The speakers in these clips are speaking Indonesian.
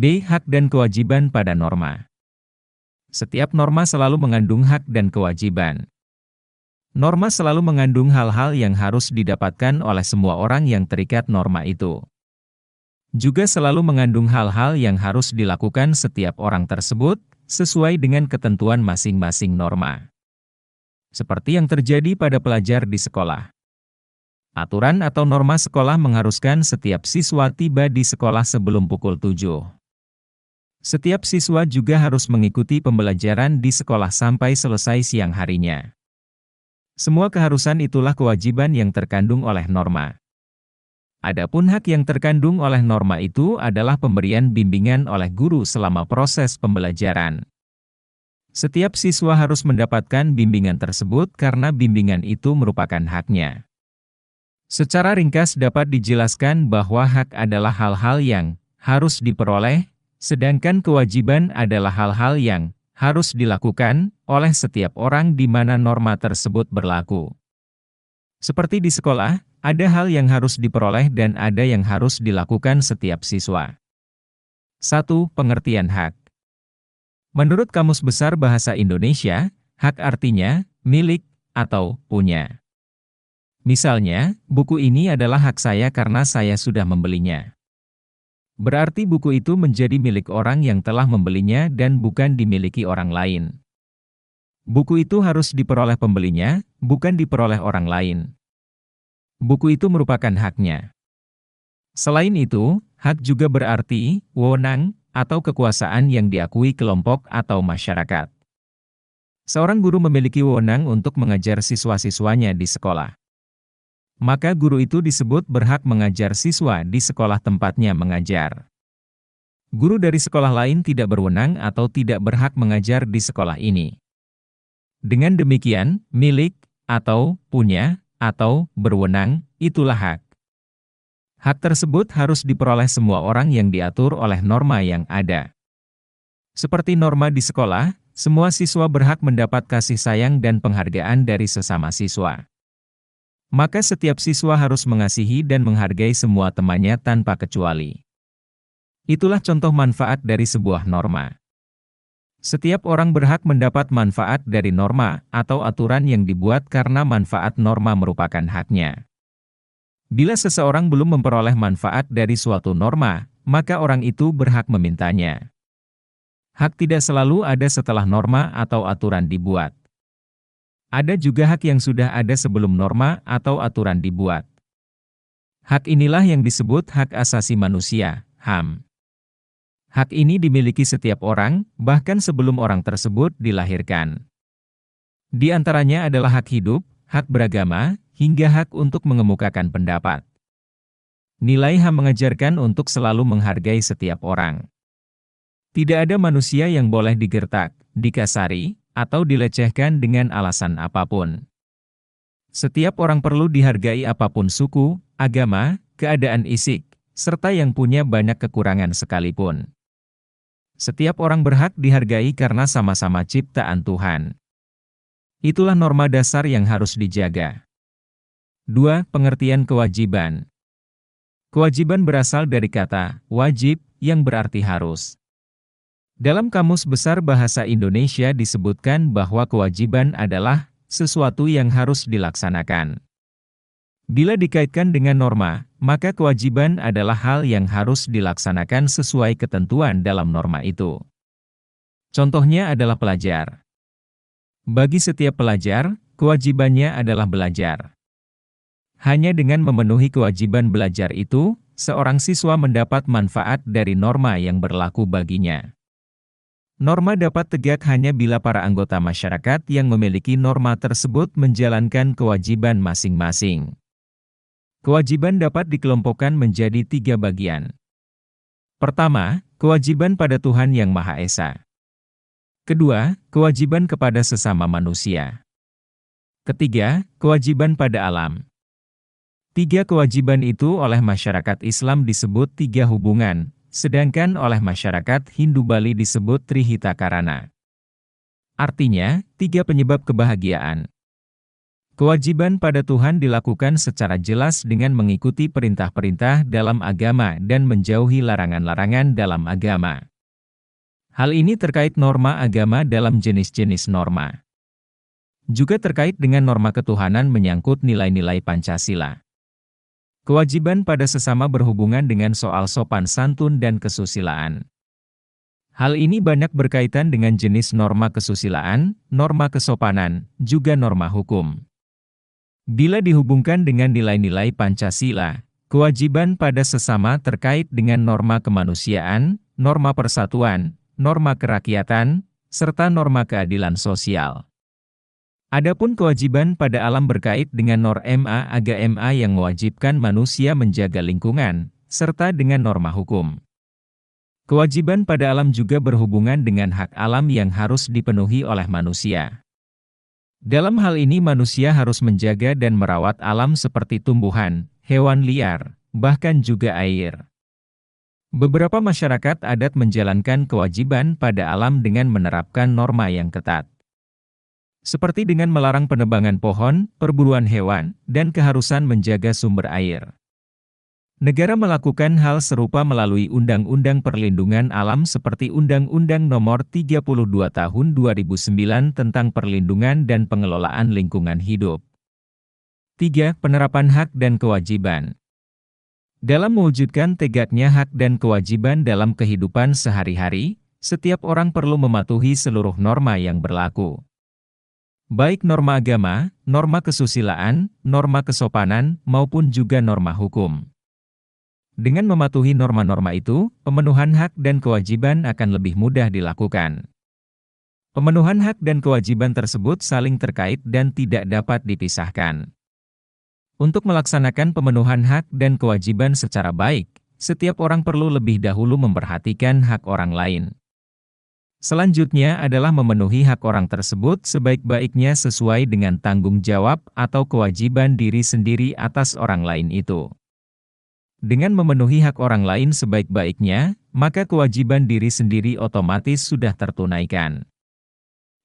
B. Hak dan kewajiban pada norma. Setiap norma selalu mengandung hak dan kewajiban. Norma selalu mengandung hal-hal yang harus didapatkan oleh semua orang yang terikat norma itu. Juga selalu mengandung hal-hal yang harus dilakukan setiap orang tersebut, sesuai dengan ketentuan masing-masing norma. Seperti yang terjadi pada pelajar di sekolah. Aturan atau norma sekolah mengharuskan setiap siswa tiba di sekolah sebelum pukul 7. Setiap siswa juga harus mengikuti pembelajaran di sekolah sampai selesai siang harinya. Semua keharusan itulah kewajiban yang terkandung oleh norma. Adapun hak yang terkandung oleh norma itu adalah pemberian bimbingan oleh guru selama proses pembelajaran. Setiap siswa harus mendapatkan bimbingan tersebut karena bimbingan itu merupakan haknya. Secara ringkas dapat dijelaskan bahwa hak adalah hal-hal yang harus diperoleh, sedangkan kewajiban adalah hal-hal yang harus dilakukan oleh setiap orang di mana norma tersebut berlaku. Seperti di sekolah, ada hal yang harus diperoleh dan ada yang harus dilakukan setiap siswa. 1. Pengertian hak. Menurut Kamus Besar Bahasa Indonesia, hak artinya milik atau punya. Misalnya, buku ini adalah hak saya karena saya sudah membelinya. Berarti buku itu menjadi milik orang yang telah membelinya dan bukan dimiliki orang lain. Buku itu harus diperoleh pembelinya, bukan diperoleh orang lain. Buku itu merupakan haknya. Selain itu, hak juga berarti wewenang atau kekuasaan yang diakui kelompok atau masyarakat. Seorang guru memiliki wewenang untuk mengajar siswa-siswanya di sekolah. Maka guru itu disebut berhak mengajar siswa di sekolah tempatnya mengajar. Guru dari sekolah lain tidak berwenang atau tidak berhak mengajar di sekolah ini. Dengan demikian, milik, atau punya, atau berwenang, itulah hak. Hak tersebut harus diperoleh semua orang yang diatur oleh norma yang ada. Seperti norma di sekolah, semua siswa berhak mendapat kasih sayang dan penghargaan dari sesama siswa. Maka setiap siswa harus mengasihi dan menghargai semua temannya tanpa kecuali. Itulah contoh manfaat dari sebuah norma. Setiap orang berhak mendapat manfaat dari norma atau aturan yang dibuat karena manfaat norma merupakan haknya. Bila seseorang belum memperoleh manfaat dari suatu norma, maka orang itu berhak memintanya. Hak tidak selalu ada setelah norma atau aturan dibuat. Ada juga hak yang sudah ada sebelum norma atau aturan dibuat. Hak inilah yang disebut hak asasi manusia, HAM. Hak ini dimiliki setiap orang, bahkan sebelum orang tersebut dilahirkan. Di antaranya adalah hak hidup, hak beragama, hingga hak untuk mengemukakan pendapat. Nilai HAM mengajarkan untuk selalu menghargai setiap orang. Tidak ada manusia yang boleh digertak, dikasari, atau dilecehkan dengan alasan apapun. Setiap orang perlu dihargai apapun suku, agama, keadaan isik, serta yang punya banyak kekurangan sekalipun. Setiap orang berhak dihargai karena sama-sama ciptaan Tuhan. Itulah norma dasar yang harus dijaga. 2. Pengertian kewajiban. Kewajiban berasal dari kata wajib, yang berarti harus. Dalam Kamus Besar Bahasa Indonesia disebutkan bahwa kewajiban adalah sesuatu yang harus dilaksanakan. Bila dikaitkan dengan norma, maka kewajiban adalah hal yang harus dilaksanakan sesuai ketentuan dalam norma itu. Contohnya adalah pelajar. Bagi setiap pelajar, kewajibannya adalah belajar. Hanya dengan memenuhi kewajiban belajar itu, seorang siswa mendapat manfaat dari norma yang berlaku baginya. Norma dapat tegak hanya bila para anggota masyarakat yang memiliki norma tersebut menjalankan kewajiban masing-masing. Kewajiban dapat dikelompokkan menjadi 3 bagian. Pertama, kewajiban pada Tuhan Yang Maha Esa. Kedua, kewajiban kepada sesama manusia. Ketiga, kewajiban pada alam. 3 kewajiban itu oleh masyarakat Islam disebut 3 hubungan, sedangkan oleh masyarakat Hindu Bali disebut Trihita Karana. Artinya, 3 penyebab kebahagiaan. Kewajiban pada Tuhan dilakukan secara jelas dengan mengikuti perintah-perintah dalam agama dan menjauhi larangan-larangan dalam agama. Hal ini terkait norma agama dalam jenis-jenis norma. Juga terkait dengan norma ketuhanan menyangkut nilai-nilai Pancasila. Kewajiban pada sesama berhubungan dengan soal sopan santun dan kesusilaan. Hal ini banyak berkaitan dengan jenis norma kesusilaan, norma kesopanan, juga norma hukum. Bila dihubungkan dengan nilai-nilai Pancasila, kewajiban pada sesama terkait dengan norma kemanusiaan, norma persatuan, norma kerakyatan, serta norma keadilan sosial. Adapun kewajiban pada alam berkait dengan norma agama yang mewajibkan manusia menjaga lingkungan, serta dengan norma hukum. Kewajiban pada alam juga berhubungan dengan hak alam yang harus dipenuhi oleh manusia. Dalam hal ini manusia harus menjaga dan merawat alam seperti tumbuhan, hewan liar, bahkan juga air. Beberapa masyarakat adat menjalankan kewajiban pada alam dengan menerapkan norma yang ketat. Seperti dengan melarang penebangan pohon, perburuan hewan, dan keharusan menjaga sumber air. Negara melakukan hal serupa melalui Undang-Undang Perlindungan Alam seperti Undang-Undang Nomor 32 Tahun 2009 tentang Perlindungan dan Pengelolaan Lingkungan Hidup. 3. Penerapan hak dan kewajiban. Dalam mewujudkan tegaknya hak dan kewajiban dalam kehidupan sehari-hari, setiap orang perlu mematuhi seluruh norma yang berlaku. Baik norma agama, norma kesusilaan, norma kesopanan, maupun juga norma hukum. Dengan mematuhi norma-norma itu, pemenuhan hak dan kewajiban akan lebih mudah dilakukan. Pemenuhan hak dan kewajiban tersebut saling terkait dan tidak dapat dipisahkan. Untuk melaksanakan pemenuhan hak dan kewajiban secara baik, setiap orang perlu lebih dahulu memperhatikan hak orang lain. Selanjutnya adalah memenuhi hak orang tersebut sebaik-baiknya sesuai dengan tanggung jawab atau kewajiban diri sendiri atas orang lain itu. Dengan memenuhi hak orang lain sebaik-baiknya, maka kewajiban diri sendiri otomatis sudah tertunaikan.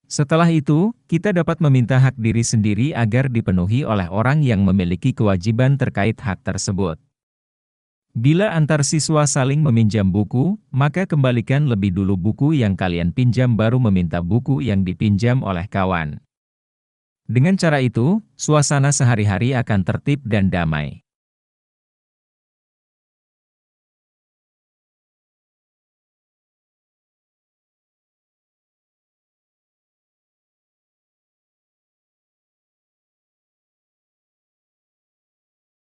Setelah itu, kita dapat meminta hak diri sendiri agar dipenuhi oleh orang yang memiliki kewajiban terkait hak tersebut. Bila antar siswa saling meminjam buku, maka kembalikan lebih dulu buku yang kalian pinjam baru meminta buku yang dipinjam oleh kawan. Dengan cara itu, suasana sehari-hari akan tertib dan damai.